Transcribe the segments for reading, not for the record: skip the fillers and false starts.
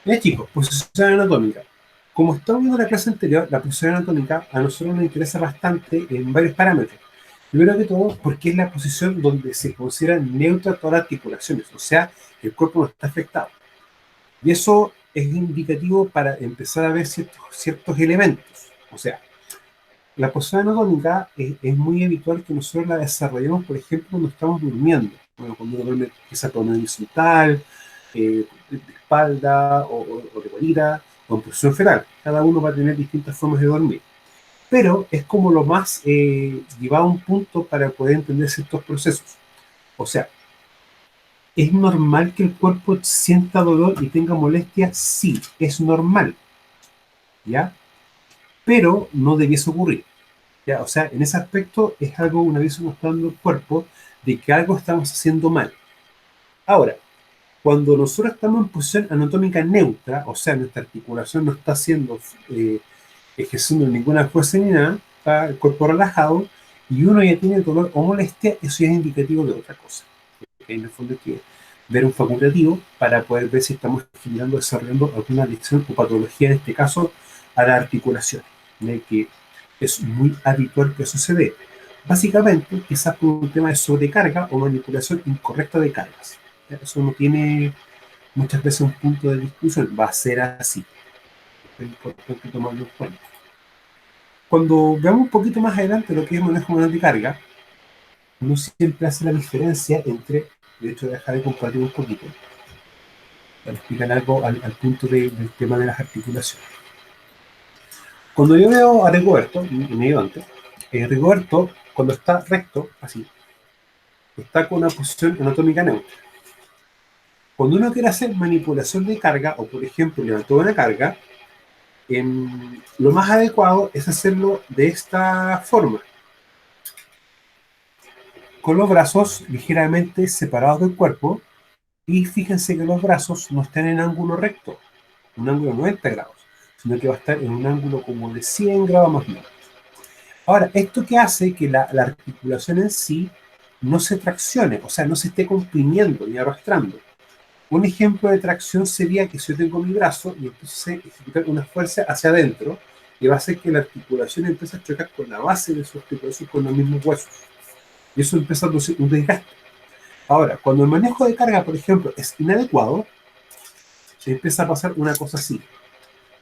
Chicos, posición anatómica. Como estamos viendo en la clase anterior, la posición anatómica a nosotros nos interesa bastante en varios parámetros. Primero que todo, porque es la posición donde se considera neutra todas las articulaciones, o sea, el cuerpo no está afectado. Y eso es indicativo para empezar a ver ciertos elementos. O sea, la posición anatómica es muy habitual que nosotros la desarrollemos, por ejemplo, cuando estamos durmiendo. Bueno, cuando uno duerme quizá por una horizontal, de espalda o de guarida, o en posición fetal. Cada uno va a tener distintas formas de dormir. Pero es como lo más llevado a un punto para poder entender ciertos procesos. O sea, ¿es normal que el cuerpo sienta dolor y tenga molestia? Sí, es normal, ¿ya? Pero no debiese ocurrir. ¿Ya? O sea, en ese aspecto es algo, una vez nos está dando el cuerpo de que algo estamos haciendo mal. Ahora, cuando nosotros estamos en posición anatómica neutra, o sea, nuestra articulación no está haciendo, eh, ejerciendo ninguna fuerza ni nada, está el cuerpo relajado, y uno ya tiene dolor o molestia, eso ya es indicativo de otra cosa. En el fondo hay que ver un facultativo para poder ver si estamos generando, desarrollando alguna lesión o patología, en este caso, a la articulación, de que es muy habitual que sucede. Básicamente, quizás por un tema de sobrecarga o manipulación incorrecta de cargas. Eso no tiene muchas veces un punto de discusión, va a ser así. Es importante tomarlo en cuenta. Cuando veamos un poquito más adelante lo que es manejo manual de carga, no siempre hace la diferencia entre, de hecho, dejar de compartir un poquito, para explicar algo al punto del tema de las articulaciones. Cuando yo veo a Rigoberto, mi ayudante, Rigoberto, cuando está recto, así, está con una posición anatómica neutra. Cuando uno quiere hacer manipulación de carga, o por ejemplo, levantar una carga, lo más adecuado es hacerlo de esta forma, con los brazos ligeramente separados del cuerpo, y fíjense que los brazos no están en ángulo recto, un ángulo de 90 grados, sino que va a estar en un ángulo como de 100 grados más o menos. Ahora, esto que hace que la articulación en sí no se traccione, o sea, no se esté comprimiendo ni arrastrando. Un ejemplo de tracción sería que si yo tengo mi brazo y empiezo a ejecutar una fuerza hacia adentro, y va a hacer que la articulación empiece a chocar con la base de su articulación, con los mismos huesos. Y eso empieza a producir un desgaste. Ahora, cuando el manejo de carga, por ejemplo, es inadecuado, empieza a pasar una cosa así,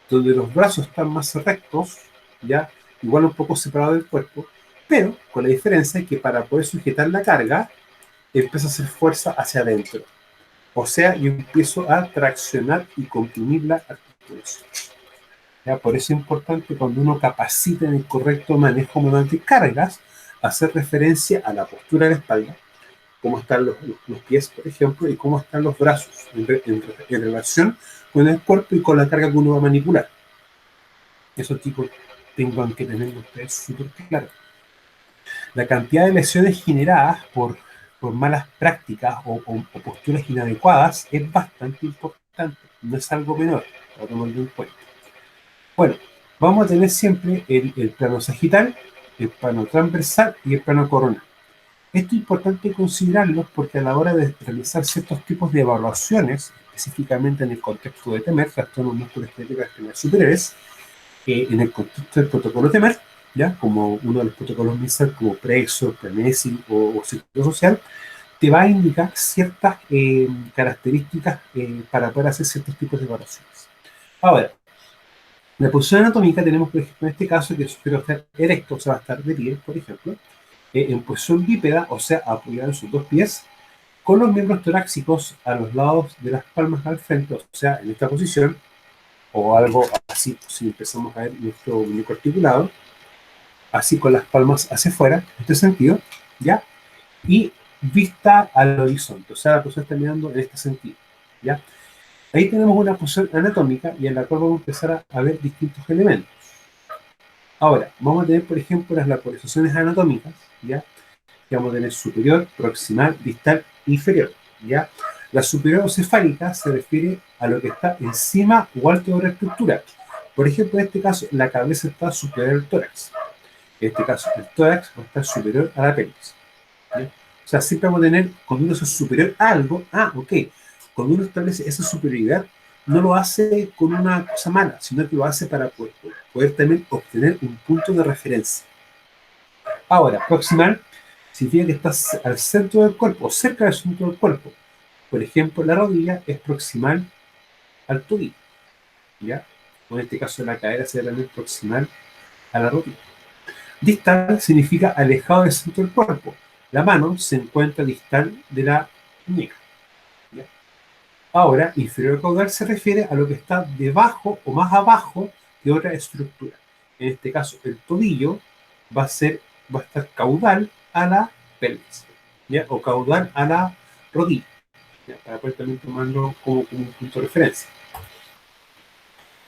donde los brazos están más rectos, ya igual un poco separados del cuerpo, pero con la diferencia que para poder sujetar la carga, empieza a hacer fuerza hacia adentro. O sea, yo empiezo a traccionar y comprimir la articulación. ¿Ya? Por eso es importante cuando uno capacita en el correcto manejo manual de cargas, hacer referencia a la postura de la espalda, cómo están los pies, por ejemplo, y cómo están los brazos en relación con el cuerpo y con la carga que uno va a manipular. Eso, chicos, tengan que tenerlo ustedes súper claro. La cantidad de lesiones generadas por malas prácticas o posturas inadecuadas es bastante importante, no es algo menor, para tomarlo en cuenta. Bueno, vamos a tener siempre el plano sagital, el plano transversal y el plano coronal. Esto es importante considerarlo porque a la hora de realizar ciertos tipos de evaluaciones, específicamente en el contexto de TEMER, trastornos musculoesqueléticos extremidades superiores, en el contexto del protocolo TEMER, ¿ya? Como uno de los protocolos MISAL, como PREXO, PREMESI o Psicosocial, te va a indicar ciertas características para poder hacer ciertos tipos de evaluaciones. Ahora, la posición anatómica tenemos, por ejemplo, en este caso, que sugiere estar erecto, o sea, va a estar de pie, por ejemplo, en posición bípeda, o sea, apoyado en sus dos pies, con los miembros torácicos a los lados de las palmas al frente, o sea, en esta posición, o algo así, si empezamos a ver nuestro muñeco articulado, así con las palmas hacia afuera, en este sentido, ¿ya? Y vista al horizonte, o sea, la persona está mirando en este sentido, ¿ya? Ahí tenemos una posición anatómica y en la cual vamos a empezar a ver distintos elementos. Ahora, vamos a tener, por ejemplo, las localizaciones anatómicas, ¿ya? Que vamos a tener superior, proximal, distal, inferior, ¿ya? La superior o cefálica se refiere a lo que está encima o alto de la estructura. Por ejemplo, en este caso, la cabeza está superior al tórax. En este caso, el tórax va a estar superior a la pelvis, ¿ya? O sea, siempre vamos a tener, cuando uno es superior a algo, ok, cuando uno establece esa superioridad, no lo hace con una cosa mala, sino que lo hace para poder también obtener un punto de referencia. Ahora, proximal significa que estás al centro del cuerpo, o cerca del centro del cuerpo. Por ejemplo, la rodilla es proximal al tobillo, ¿ya? O en este caso la cadera sería también proximal a la rodilla. Distal significa alejado del centro del cuerpo. La mano se encuentra distal de la muñeca, ¿ya? Ahora, inferior caudal se refiere a lo que está debajo o más abajo de otra estructura. En este caso, el tobillo va a estar caudal a la pelvis, ¿ya? O caudal a la rodilla, ¿ya? Para poder también tomarlo como un punto de referencia.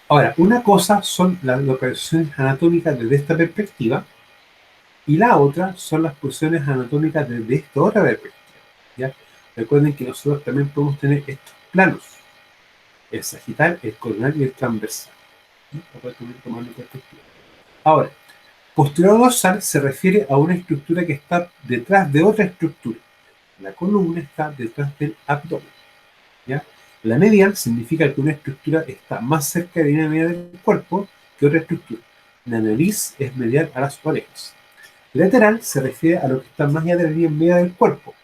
Ahora, una cosa son las localizaciones anatómicas desde esta perspectiva y la otra son las posiciones anatómicas desde esta otra perspectiva, ¿ya? Recuerden que nosotros también podemos tener estos planos, el sagital, el coronal y el transversal, ¿sí? Para poder también tomarlo en perspectiva. Ahora, posterior dorsal se refiere a una estructura que está detrás de otra estructura. La columna está detrás del abdomen, ¿ya? La medial significa que una estructura está más cerca de la línea media del cuerpo que otra estructura. La nariz es medial a las orejas. Lateral se refiere a lo que está más allá de la línea media del cuerpo.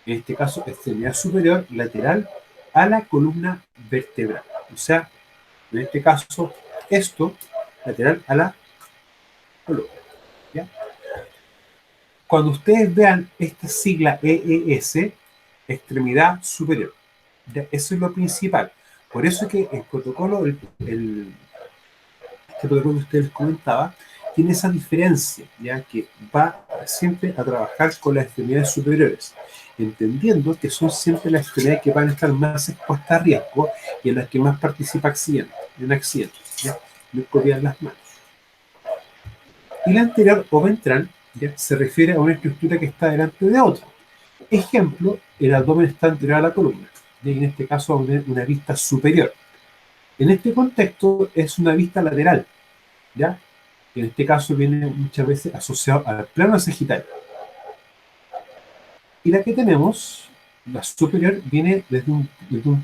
En este caso, extremidad superior lateral a la columna vertebral. O sea, en este caso, esto lateral a la columna, ¿ya? Cuando ustedes vean esta sigla EES, extremidad superior, ¿ya? Eso es lo principal. Por eso es que el protocolo, este protocolo que ustedes les comentaba, tiene esa diferencia, ya que va siempre a trabajar con las extremidades superiores, entendiendo que son siempre las extremidades que van a estar más expuestas a riesgo y en las que más participa en accidentes, ¿ya? No copiar las manos. Y la anterior o ventral, ¿ya? Se refiere a una estructura que está delante de otra. Ejemplo, el abdomen está anterior a la columna, y en este caso una vista superior. En este contexto es una vista lateral, ¿ya? Que en este caso viene muchas veces asociado al plano sagital. Y la que tenemos, la superior, viene desde un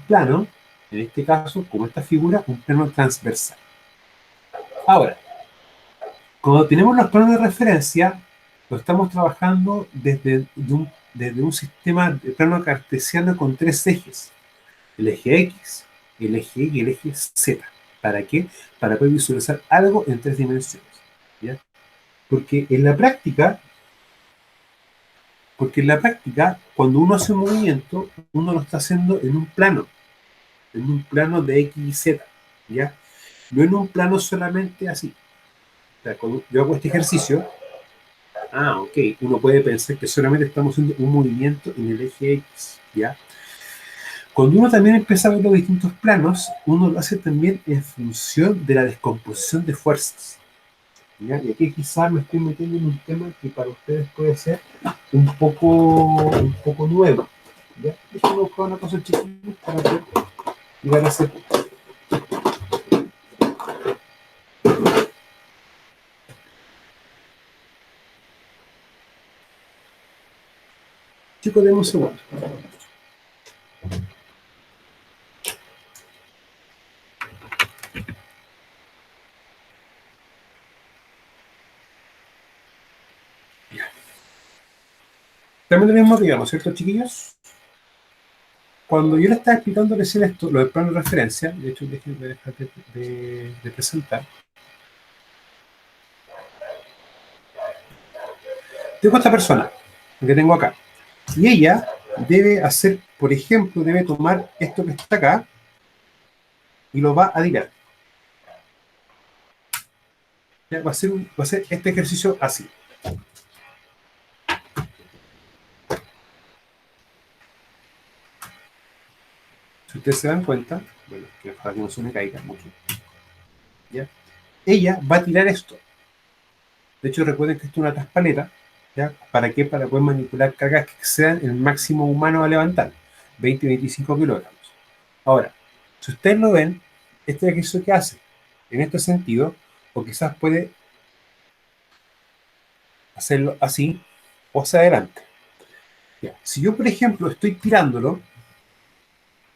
plano, en este caso, como esta figura, un plano transversal. Ahora, cuando tenemos los planos de referencia, lo estamos trabajando desde un sistema de plano cartesiano con tres ejes. El eje X, el eje Y y el eje Z. ¿Para qué? Para poder visualizar algo en tres dimensiones, ¿ya? Porque en la práctica, cuando uno hace un movimiento, uno lo está haciendo en un plano de X y Z, ¿ya? No en un plano solamente así. O sea, cuando yo hago este ejercicio, ok, uno puede pensar que solamente estamos haciendo un movimiento en el eje X, ¿ya? Cuando uno también empieza a ver los distintos planos, uno lo hace también en función de la descomposición de fuerzas, ¿ya? Y aquí quizás me estoy metiendo en un tema que para ustedes puede ser un poco nuevo, ¿ya? Déjenme buscar una cosa chiquita para poder llegar a ese punto. Chicos, denme un segundo. También lo mismo que digamos, ¿cierto, chiquillos? Cuando yo le estaba explicando recién esto, lo del plano de referencia, de hecho, déjenme dejar de presentar. Tengo a esta persona que tengo acá. Y ella debe hacer, por ejemplo, debe tomar esto que está acá y lo va a tirar. Ya, va a hacer este ejercicio así. Si ustedes se dan cuenta, bueno, que para que no se me caiga mucho, ¿ya? Ella va a tirar esto. De hecho, recuerden que esto es una traspaleta, ¿ya? ¿Para qué? Para poder manipular cargas que excedan el máximo humano a levantar, 20-25 kilogramos. Ahora, si ustedes lo ven, este ejercicio que hace, en este sentido, o quizás puede hacerlo así o hacia adelante. Ya. Si yo, por ejemplo, estoy tirándolo,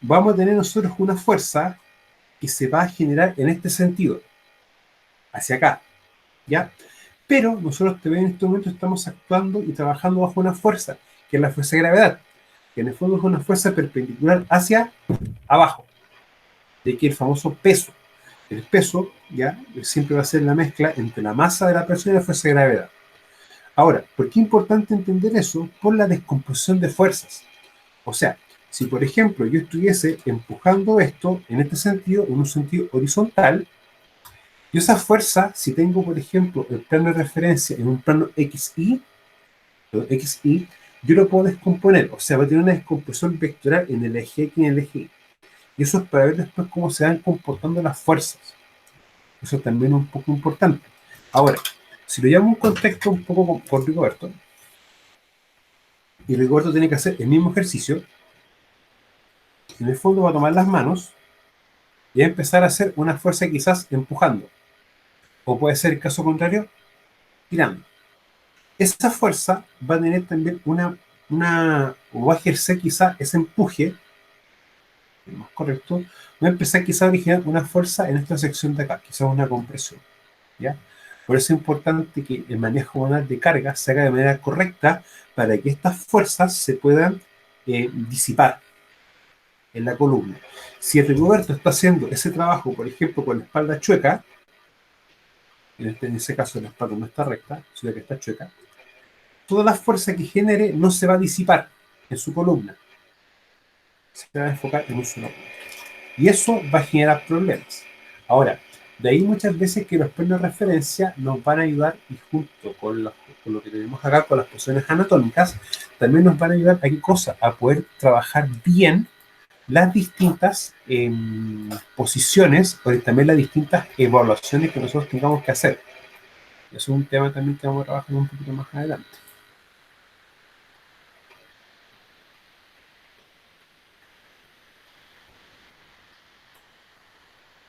vamos a tener nosotros una fuerza que se va a generar en este sentido, hacia acá, ¿ya? Pero nosotros también en este momento estamos actuando y trabajando bajo una fuerza, que es la fuerza de gravedad, que en el fondo es una fuerza perpendicular hacia abajo, de que el famoso peso. El peso, ya, siempre va a ser la mezcla entre la masa de la persona y la fuerza de gravedad. Ahora, ¿por qué es importante entender eso? Por la descomposición de fuerzas. O sea, si por ejemplo yo estuviese empujando esto en este sentido, en un sentido horizontal, yo esa fuerza, si tengo por ejemplo el plano de referencia en un plano XY, yo lo puedo descomponer. O sea, va a tener una descomposición vectorial en el eje X y en el eje Y. Y eso es para ver después cómo se van comportando las fuerzas. Eso también es un poco importante. Ahora, si lo llamo un contexto un poco con Rigoberto, y Rigoberto tiene que hacer el mismo ejercicio, en el fondo va a tomar las manos y va a empezar a hacer una fuerza quizás empujando. O puede ser el caso contrario, tirando. Esa fuerza va a tener también o va a ejercer quizás ese empuje, más correcto, va a empezar quizás a originar una fuerza en esta sección de acá, quizás una compresión, ¿ya? Por eso es importante que el manejo manual de carga se haga de manera correcta para que estas fuerzas se puedan disipar en la columna. Si el Rigoberto está haciendo ese trabajo, por ejemplo, con la espalda chueca, en ese caso la espalda no está recta, sino que está chueca, toda la fuerza que genere no se va a disipar en su columna, se va a enfocar en un solo punto. Y eso va a generar problemas. Ahora, de ahí muchas veces que los planos de referencia nos van a ayudar, y junto con lo que tenemos acá, con las posiciones anatómicas, también nos van a ayudar a qué cosa, a poder trabajar bien las distintas posiciones o también las distintas evaluaciones que nosotros tengamos que hacer. Eso es un tema también que vamos a trabajar un poquito más adelante.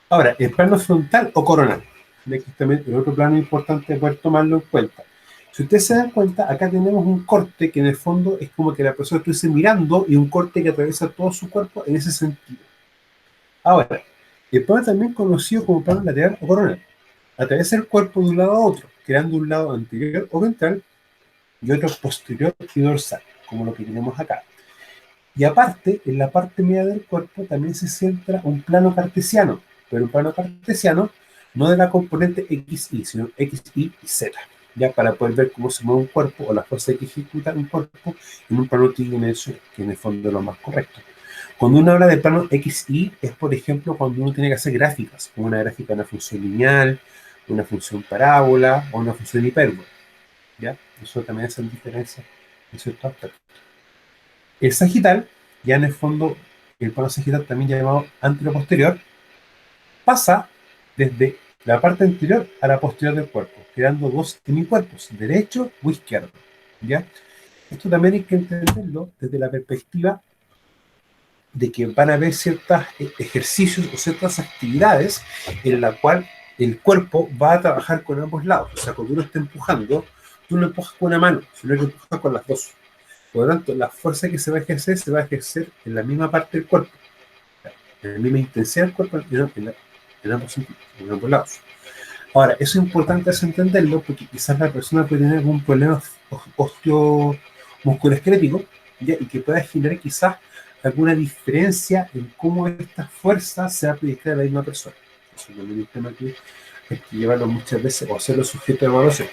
Ahora, el plano frontal o coronal. Aquí también el otro plano importante es poder tomarlo en cuenta. Si ustedes se dan cuenta, acá tenemos un corte que en el fondo es como que la persona estuviese mirando y un corte que atraviesa todo su cuerpo en ese sentido. Ahora, el plano también conocido como plano lateral o coronal. Atraviesa el cuerpo de un lado a otro, creando un lado anterior o ventral y otro posterior y dorsal, como lo que tenemos acá. Y aparte, en la parte media del cuerpo también se centra un plano cartesiano, pero un plano cartesiano no de la componente XY, sino XY y Z, ya para poder ver cómo se mueve un cuerpo o la fuerza que ejecuta un cuerpo en un plano tridimensional, que en el fondo es lo más correcto. Cuando uno habla de plano XY, es por ejemplo cuando uno tiene que hacer gráficas, como una gráfica de una función lineal, una función parábola o una función hipérbola, ¿ya? Eso también hace diferencia en ciertos aspectos. El sagital, ya en el fondo, el plano sagital también llamado anteroposterior, pasa desde la parte anterior a la posterior del cuerpo, creando dos hemicuerpos, derecho o izquierdo, ¿ya? Esto también hay que entenderlo desde la perspectiva de que van a haber ciertos ejercicios o ciertas actividades en la cual el cuerpo va a trabajar con ambos lados. O sea, cuando uno está empujando, tú no empujas con una mano, sino que empujas con las dos. Por lo tanto, la fuerza que se va a ejercer en la misma parte del cuerpo, en la misma intensidad del cuerpo, en ambos sentidos, en ambos lados. Ahora, eso es importante entenderlo porque quizás la persona puede tener algún problema musculoesquelético, ¿ya? Y que pueda generar quizás alguna diferencia en cómo esta fuerza se va a proyectar a la misma persona. Eso es un tema que hay que llevarlo muchas veces o hacerlo sujeto de evaluación.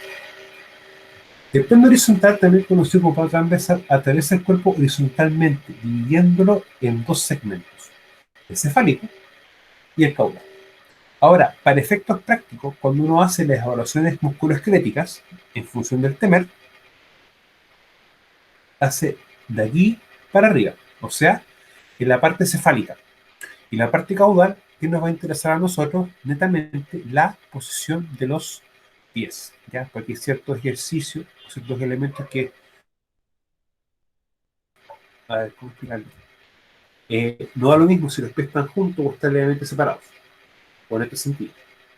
El plano horizontal, también conocido como plano transversal, atraviesa el cuerpo horizontalmente, dividiéndolo en dos segmentos, el cefálico y el caudal. Ahora, para efectos prácticos, cuando uno hace las evaluaciones musculoesqueléticas, en función del temer, hace de aquí para arriba, o sea, en la parte cefálica. Y la parte caudal, que nos va a interesar a nosotros, netamente, la posición de los pies, ¿ya? Porque hay ciertos ejercicios, ciertos elementos que, a ver, ¿cómo explicarlo? No da lo mismo si los pies están juntos o están levemente separados, o en este sentido,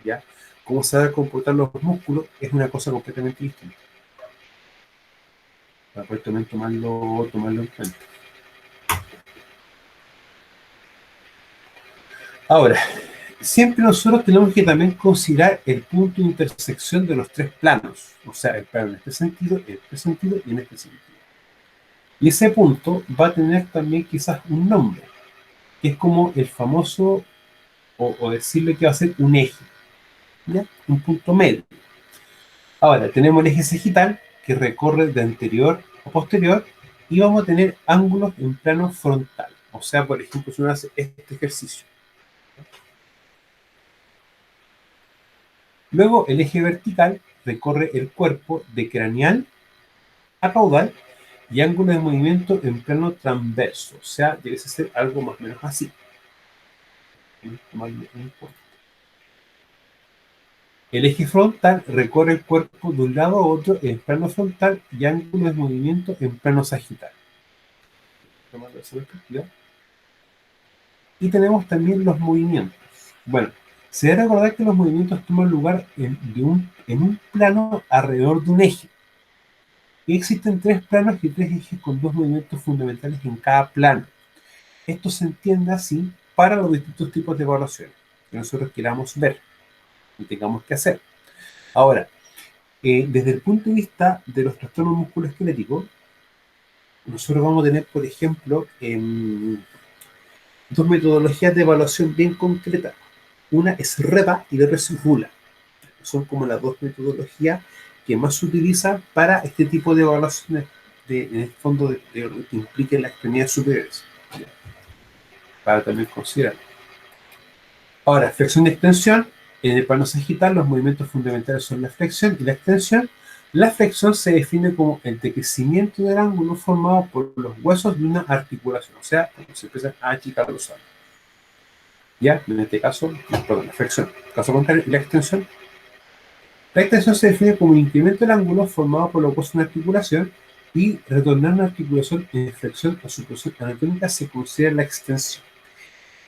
¿ya? Cómo se van a comportar los músculos es una cosa completamente distinta, para poder también tomarlo en cuenta. Ahora, Siempre nosotros tenemos que también considerar el punto de intersección de los tres planos, o sea, el plano en este sentido, en este sentido y en este sentido. Y ese punto va a tener también quizás un nombre, que es como el famoso, o decirle que va a ser un eje, ¿ya? Un punto medio. Ahora, tenemos el eje sagital, que recorre de anterior a posterior, y vamos a tener ángulos en plano frontal. O sea, por ejemplo, si uno hace este ejercicio. Luego, el eje vertical recorre el cuerpo de craneal a caudal y ángulo de movimiento en plano transverso. O sea, debe ser algo más o menos así. El eje frontal recorre el cuerpo de un lado a otro en plano frontal y ángulo de movimiento en plano sagital. Y tenemos también los movimientos. Bueno, se debe recordar que los movimientos toman lugar en un plano alrededor de un eje. Y existen tres planos y tres ejes con dos movimientos fundamentales en cada plano. Esto se entiende así para los distintos tipos de evaluaciones que nosotros queramos ver y tengamos que hacer. Ahora, desde el punto de vista de los trastornos musculoesqueléticos, nosotros vamos a tener, por ejemplo, dos metodologías de evaluación bien concretas. Una es REPA y la otra es RULA. Son como las dos metodologías que más se utilizan para este tipo de evaluaciones en el fondo que impliquen las extremidades superiores. Para también considerar. Ahora, flexión y extensión. En el plano sagital, los movimientos fundamentales son la flexión y la extensión. La flexión se define como el decrecimiento del ángulo formado por los huesos de una articulación, o sea, cuando se empiezan a achicar los ángulos. Ya, en este caso, perdón, la flexión. Caso contrario, y la extensión. La extensión se define como el incremento del ángulo formado por los huesos de una articulación y retornar una articulación en flexión a su posición anatómica se considera la extensión.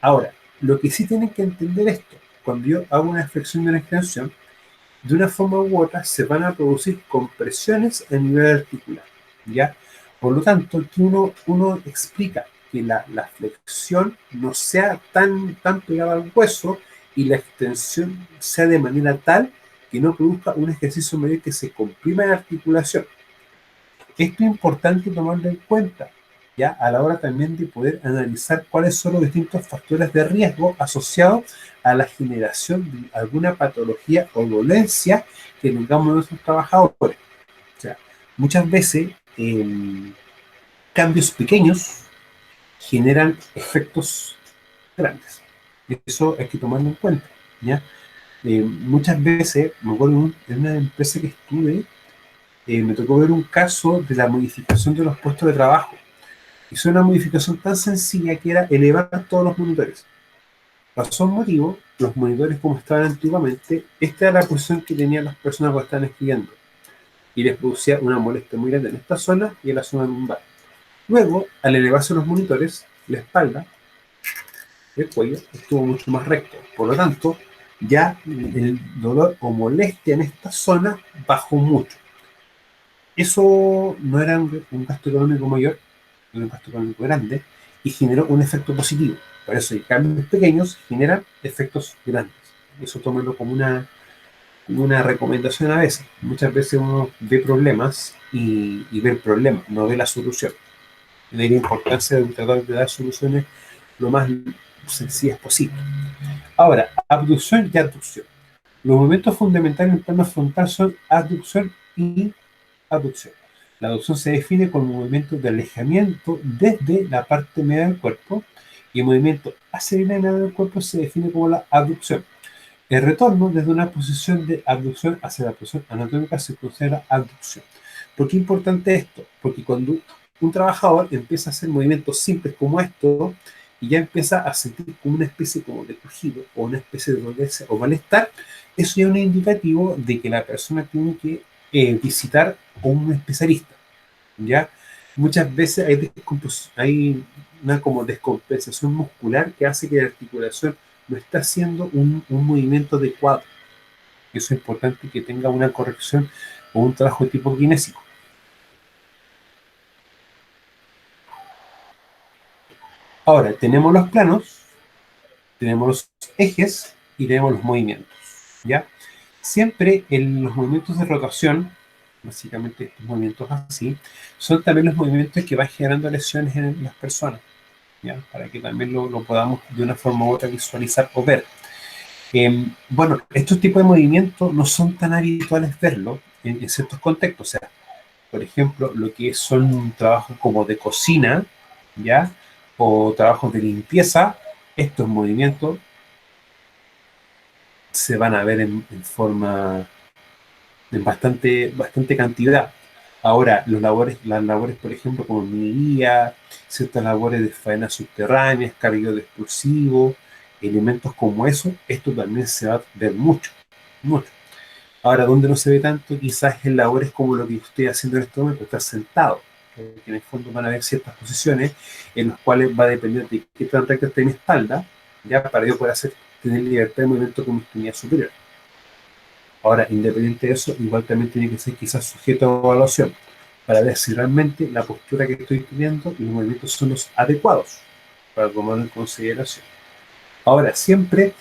Ahora, lo que sí tienen que entender esto, cuando yo hago una flexión y una extensión, de una forma u otra se van a producir compresiones a nivel articular, ¿ya? Por lo tanto, que uno explica que la flexión no sea tan pegada al hueso y la extensión sea de manera tal que no produzca un ejercicio mayor que se comprima la articulación. Esto es importante tomarlo en cuenta, ¿ya? A la hora también de poder analizar cuáles son los distintos factores de riesgo asociados a la generación de alguna patología o dolencia que tengamos nuestros trabajadores. O sea, muchas veces cambios pequeños generan efectos grandes. Eso hay que tomarlo en cuenta, ¿ya? Muchas veces, me acuerdo en una empresa que estuve, me tocó ver un caso de la modificación de los puestos de trabajo. Hizo una modificación tan sencilla que era elevar todos los monitores. Razón motivo, los monitores como estaban antiguamente, esta era la posición que tenían las personas que estaban escribiendo. Y les producía una molestia muy grande en esta zona y en la zona lumbar. Luego, al elevarse los monitores, la espalda, el cuello, estuvo mucho más recto. Por lo tanto, ya el dolor o molestia en esta zona bajó mucho. Eso no era un gasto económico mayor, era un gasto económico grande y generó un efecto positivo. Por eso, cambios pequeños generan efectos grandes. Eso tómalo como una recomendación a veces. Muchas veces uno ve problemas y ve el problema, no ve la solución. Y de ahí la importancia de tratar de dar soluciones lo más sencillas posible. Ahora, abducción y abducción. Los movimientos fundamentales en el plano frontal son abducción y abducción. La abducción se define como movimiento de alejamiento desde la parte media del cuerpo y el movimiento hacia la media del cuerpo se define como la abducción. El retorno desde una posición de abducción hacia la posición anatómica se considera abducción. ¿Por qué es importante esto? Porque cuando un trabajador empieza a hacer movimientos simples como esto y ya empieza a sentir como una especie como de crujido o una especie de dolencia o malestar, eso ya es un indicativo de que la persona tiene que visitar a un especialista, ¿ya? Muchas veces hay una como descompensación muscular que hace que la articulación no está haciendo un movimiento adecuado. Eso es importante que tenga una corrección o un trabajo de tipo kinésico. Ahora, tenemos los planos, tenemos los ejes y tenemos los movimientos, ¿ya? Siempre en los movimientos de rotación, básicamente estos movimientos así, son también los movimientos que van generando lesiones en las personas, ¿ya? Para que también lo podamos de una forma u otra visualizar o ver. Bueno, estos tipos de movimientos no son tan habituales verlo en ciertos contextos. O sea, por ejemplo, lo que son trabajos como de cocina, ¿ya? O trabajos de limpieza, estos movimientos se van a ver en forma, en bastante cantidad. Ahora, las labores, por ejemplo, como minería, ciertas labores de faena subterránea, cargueo de explosivos, elementos como eso, esto también se va a ver mucho, mucho. Ahora, donde no se ve tanto, quizás en labores como lo que estoy haciendo en este momento, estar sentado, que en el fondo van a haber ciertas posiciones en las cuales va a depender de qué tan recta esté mi espalda, ya para yo poder tener libertad de movimiento con mi extremidad superior. Ahora, independiente de eso, igual también tiene que ser quizás sujeto a evaluación para ver si realmente la postura que estoy teniendo y los movimientos son los adecuados para tomarlo en consideración. Ahora, siempre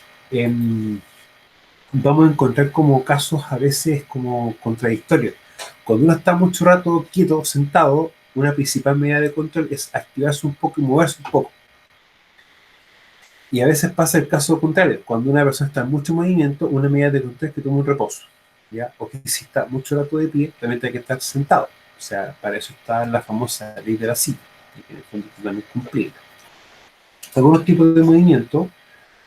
vamos a encontrar como casos a veces como contradictorios. Cuando uno está mucho rato quieto, sentado, una principal medida de control es activarse un poco y moverse un poco. Y a veces pasa el caso contrario. Cuando una persona está en mucho movimiento, una medida de control es que tome un reposo, ¿ya? O que si está mucho rato de pie, también tiene que estar sentado. O sea, para eso está la famosa ley de la silla, que en el fondo también cumplida. Algunos tipos de movimiento,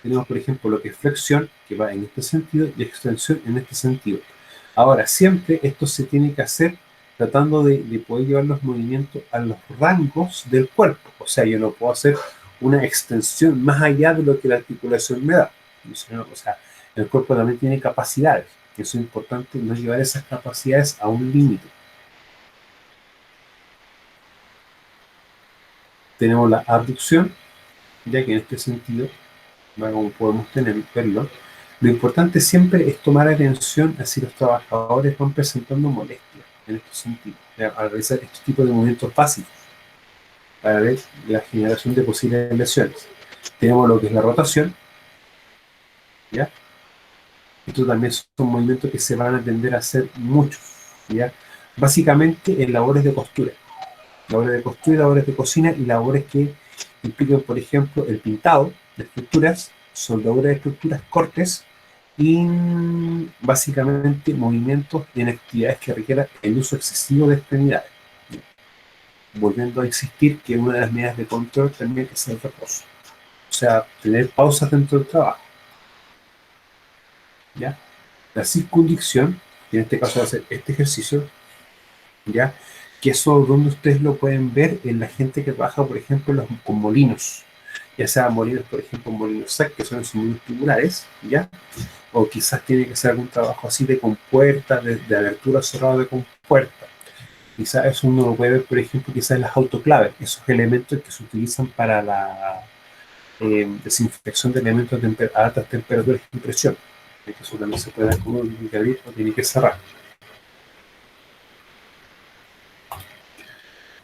tenemos por ejemplo lo que es flexión, que va en este sentido, y extensión en este sentido. Ahora, siempre esto se tiene que hacer tratando de poder llevar los movimientos a los rangos del cuerpo. O sea, yo no puedo hacer una extensión más allá de lo que la articulación me da. O sea, el cuerpo también tiene capacidades. Eso es importante, no llevar esas capacidades a un límite. Tenemos la abducción, ya que en este sentido, como podemos verlo, lo importante siempre es tomar atención a si los trabajadores van presentando molestias en este sentido, al realizar este tipo de movimientos básicos para ver la generación de posibles lesiones. Tenemos lo que es la rotación, ¿ya? Estos también son movimientos que se van a tender a hacer muchos, ¿ya? Básicamente en labores de costura, labores de cocina y labores que implican, por ejemplo, el pintado de estructuras, soldadura de estructuras, cortes y básicamente movimientos en actividades que requieran el uso excesivo de extremidades. Volviendo a insistir que una de las medidas de control también es el reposo. O sea, tener pausas dentro del trabajo. ¿Ya? La circunducción, que en este caso va a ser este ejercicio, ¿ya? Que eso donde ustedes lo pueden ver en la gente que trabaja, por ejemplo, con molinos, ya sea molinos, por ejemplo, molinos SAC, que son los molinos tubulares, ¿ya? O quizás tiene que ser algún trabajo así de compuerta, de abertura cerrada de compuerta. Quizás eso uno lo puede ver, por ejemplo, quizás en las autoclaves, esos elementos que se utilizan para la desinfección de elementos a altas temperaturas y presión. Que eso también se puede como abrir o tiene que cerrar.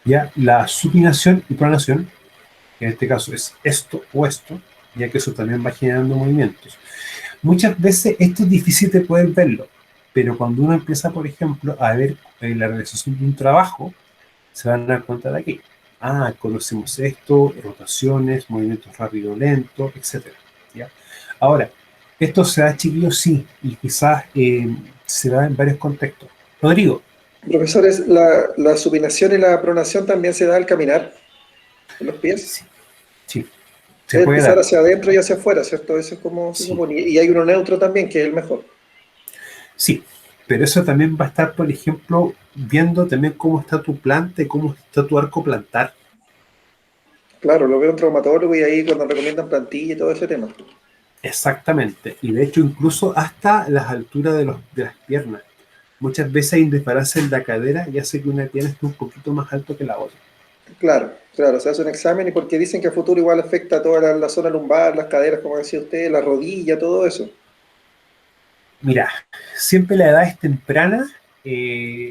Ya la supinación y pronación, que en este caso es esto o esto, ya que eso también va generando movimientos. Muchas veces esto es difícil de poder verlo, pero cuando uno empieza, por ejemplo, a ver la realización de un trabajo, se van a dar cuenta de aquí. Ah, conocemos esto, rotaciones, movimientos rápido, lento, etcétera. ¿Ya? Ahora, esto se da, chiquillos, sí, y quizás se da en varios contextos. Rodrigo. Profesores, la supinación y la pronación también se da al caminar en los pies. Sí, sí, se Es puede pisar dar. hacia adentro y hacia afuera, ¿cierto? Eso es como se Sí, supone. Y hay uno neutro también, que es el mejor. sí, pero eso también va a estar, por ejemplo, viendo también cómo está tu planta, cómo está tu arco plantar. Claro, lo veo un traumatólogo y ahí cuando recomiendan plantilla y todo ese tema. Exactamente, y de hecho incluso hasta las alturas de las piernas. Muchas veces hay desbalance en la cadera y hace que una pierna esté un poquito más alto que la otra. Claro, claro, se hace un examen y porque dicen que a futuro igual afecta a toda la zona lumbar, las caderas, como decía usted, la rodilla, todo eso. Mira, siempre las edades tempranas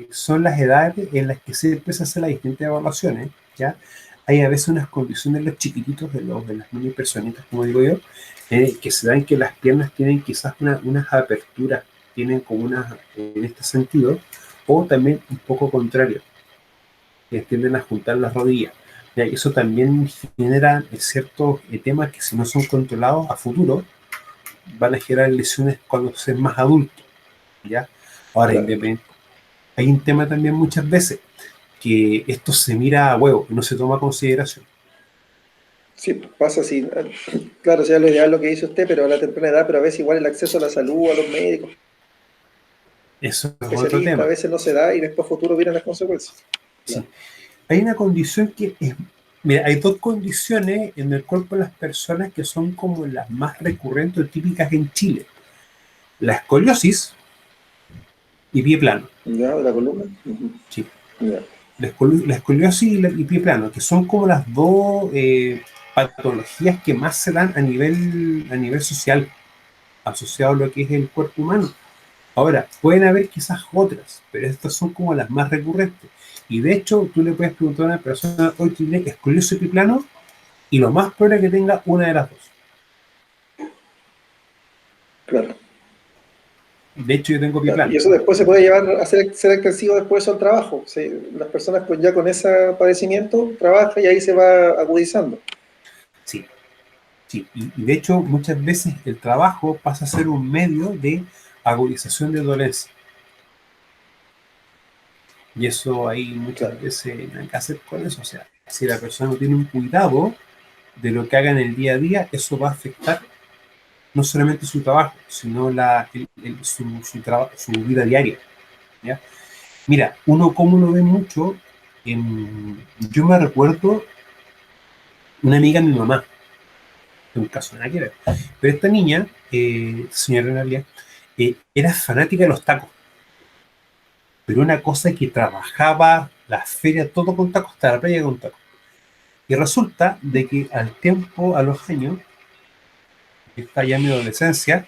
son las edades en las que siempre se hacen las distintas evaluaciones, ¿ya? Hay a veces unas condiciones de los chiquititos, de las mini personitas, como digo yo, que se dan que las piernas tienen quizás unas aperturas, tienen como unas, en este sentido, o también un poco contrario, que tienden a juntar las rodillas. ¿Ya? Eso también genera ciertos temas que si no son controlados a futuro, van a generar lesiones cuando sean más adultos. ¿Ya? Ahora, Claro. hay un tema también muchas veces, que esto se mira a huevo y no se toma consideración. Sí, pasa así. Claro, sea lo ideal lo que dice usted, pero a la temprana edad, pero a veces igual el acceso a la salud, a los médicos, Eso es otro especialistas, a tema. veces no se da y después a futuro vienen las consecuencias. Sí. Claro. Hay una condición que es... Mira, hay dos condiciones en el cuerpo de las personas que son como las más recurrentes o típicas en Chile. La escoliosis y pie plano. ¿Ya? ¿De la columna? Ujú. Sí. Ya. La escoliosis y pie plano, que son como las dos patologías que más se dan a nivel social, asociado a lo que es el cuerpo humano. Ahora, pueden haber quizás otras, pero estas son como las más recurrentes. Y de hecho, tú le puedes preguntar a una persona, hoy tiene escoliosis y pie plano, y lo más probable es que tenga una de las dos. Claro. De hecho, yo tengo pie Claro. Y plano. eso después se puede llevar a ser extensivo después al trabajo. Sí, las personas pues ya con ese padecimiento trabajan y ahí se va agudizando. Sí, sí. Y de hecho, muchas veces el trabajo pasa a ser un medio de agudización de dolencia. Y eso hay muchas Claro. veces nada que hacer con eso. O sea, si la persona no tiene un cuidado de lo que haga en el día a día, eso va a afectar no solamente su trabajo, sino su vida diaria. ¿Ya? Mira, uno como lo ve mucho, yo me recuerdo una amiga de mi mamá, de un caso nada que ver, pero esta niña, señora Renalia, era fanática de los tacos, pero una cosa que trabajaba la feria todo con tacos, hasta la playa con tacos. Y resulta de que al tiempo, a los años, que está ya en mi adolescencia,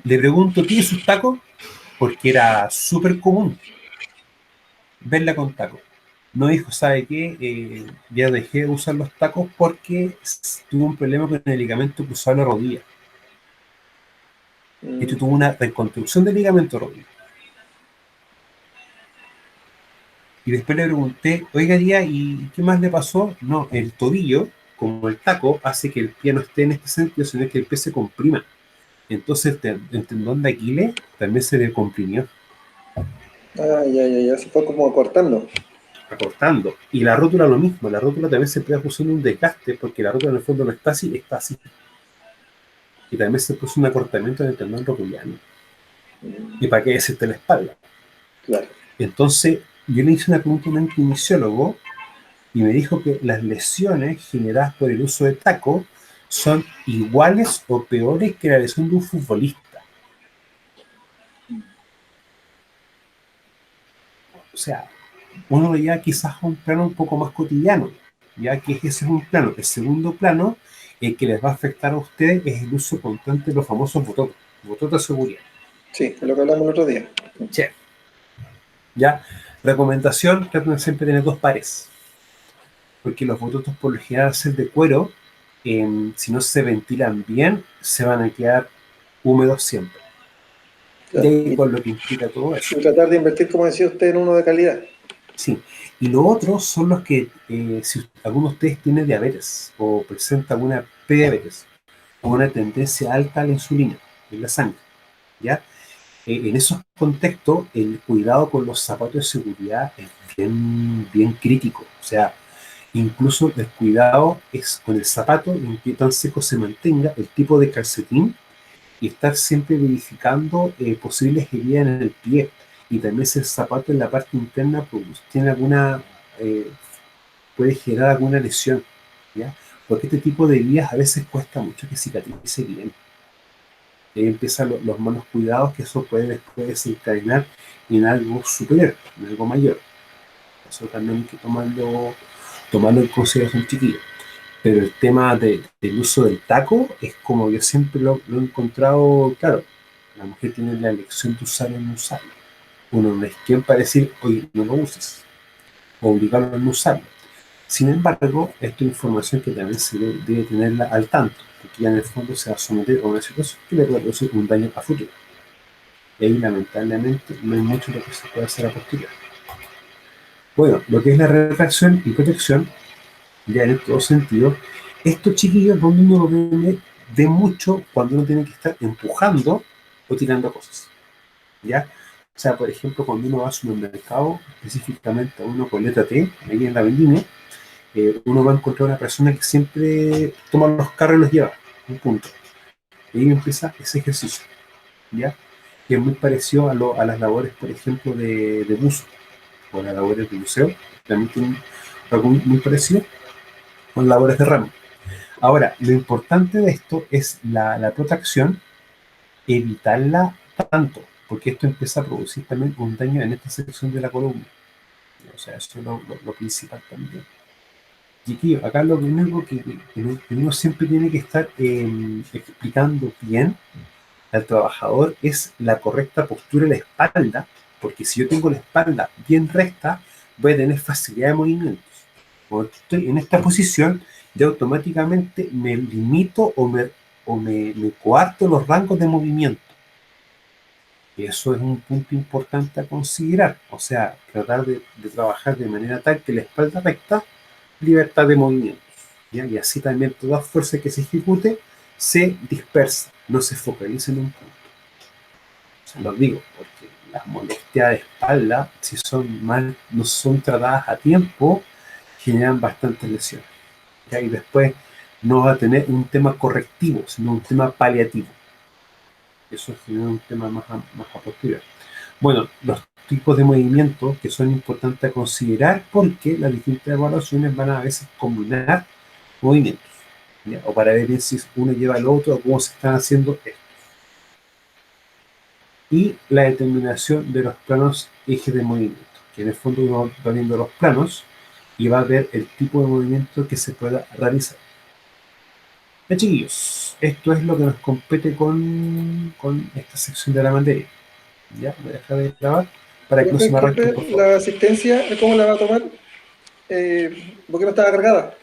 le pregunto, ¿tiene sus tacos? Porque era súper común verla con tacos. No dijo, ¿sabe qué? Ya dejé de usar los tacos porque tuvo un problema con el ligamento cruzado de la rodilla. De hecho, Mm, tuvo una reconstrucción del ligamento de rodilla. Y después le pregunté, oiga, tía, ¿y qué más le pasó? No, el tobillo, como el taco, hace que el pie no esté en este sentido, sino que el pie se comprima. Entonces, el tendón de Aquiles también se le comprimió, ya, se fue como cortando. acortando. Y la rótula lo mismo, la rótula también se puede producir un desgaste, porque la rótula en el fondo no está así, está así. Y también se puso un acortamiento del tendón rotuliano. ¿Y para qué decirte la espalda? Claro. Entonces, yo le hice una pregunta a un kinesiólogo y me dijo que las lesiones generadas por el uso de taco son iguales o peores que la lesión de un futbolista. O sea, uno lo lleva quizás a un plano un poco más cotidiano, ya que ese es un plano. El segundo plano, el que les va a afectar a ustedes es el uso constante de los famosos bototos, bototos de seguridad. Sí, es lo que hablamos el otro día. Che, ya, recomendación, traten de siempre tener dos pares, porque los bototos por lo general al ser de cuero, si no se ventilan bien, se van a quedar húmedos siempre. Y Claro. ahí con lo que implica todo eso. Y tratar de invertir, como decía usted, en uno de calidad. Sí. Y lo otro son los que, si alguno de ustedes tiene diabetes o presenta alguna prediabetes o una tendencia alta a la insulina en la sangre, ¿ya? En esos contextos, el cuidado con los zapatos de seguridad es bien, bien crítico. O sea, incluso el cuidado es con el zapato, en que tan seco se mantenga, el tipo de calcetín y estar siempre verificando posibles heridas en el pie. Y también si el zapato en la parte interna pues, tiene alguna, eh, puede generar alguna lesión, ¿ya? Porque este tipo de heridas a veces cuesta mucho que cicatrice bien. Ahí empiezan los malos cuidados, que eso puede después desencadenar en algo superior, en algo mayor. Eso también hay que tomarlo en consideración, chiquillo. Pero el tema del uso del taco es como yo siempre lo he encontrado, claro, la mujer tiene la elección de usarlo o no usarlo. Uno no es quien para decir, oye, no lo uses, o obligarlo a no usarlo. Sin embargo, esta información que también se debe tenerla al tanto, porque ya en el fondo se va a someter a una situación que le puede producir un daño a futuro. Y ahí, lamentablemente, no hay mucho lo que se puede hacer a posteriori. Bueno, lo que es la refracción y protección, ya en todo sentido, estos chiquillos donde uno lo ve de mucho cuando uno tiene que estar empujando o tirando cosas. ¿Ya? O sea, por ejemplo, cuando uno va a supermercado, específicamente a uno con letra T, ahí en la vendimia, uno va a encontrar una persona que siempre toma los carros y los lleva, un punto. Y ahí empieza ese ejercicio, ¿ya? Que es muy parecido a las labores, por ejemplo, de buzo, o las labores de buceo, también tienen algo muy parecido con labores de ramo. Ahora, lo importante de esto es la protección, evitarla tanto, porque esto empieza a producir también un daño en esta sección de la columna. O sea, eso es lo principal también. Y aquí, acá lo único que uno siempre tiene que estar explicando bien al trabajador es la correcta postura de la espalda, porque si yo tengo la espalda bien recta, voy a tener facilidad de movimientos. Cuando estoy en esta posición, ya automáticamente me limito me coarto los rangos de movimiento. Y eso es un punto importante a considerar. O sea, tratar de trabajar de manera tal que la espalda recta, libertad de movimientos. ¿Ya? Y así también toda fuerza que se ejecute se dispersa, no se focaliza en un punto. Se los digo, porque las molestias de espalda, si son mal, no son tratadas a tiempo, generan bastantes lesiones. ¿Ya? Y después no va a tener un tema correctivo, sino un tema paliativo. Eso genera un tema más a posteriori. Bueno, los tipos de movimientos que son importantes a considerar porque las distintas evaluaciones van a veces combinar movimientos, ¿ya? O para ver si uno lleva al otro o cómo se están haciendo esto. Y la determinación de los planos ejes de movimiento, que en el fondo uno va viendo los planos y va a ver el tipo de movimiento que se pueda realizar. Ya, chiquillos, esto es lo que nos compete con esta sección de la materia. Ya, voy a dejar de grabar para que no Profe, se me arranquen, disculpe, por favor. la asistencia, ¿cómo la va a tomar? ¿Por qué no estaba cargada?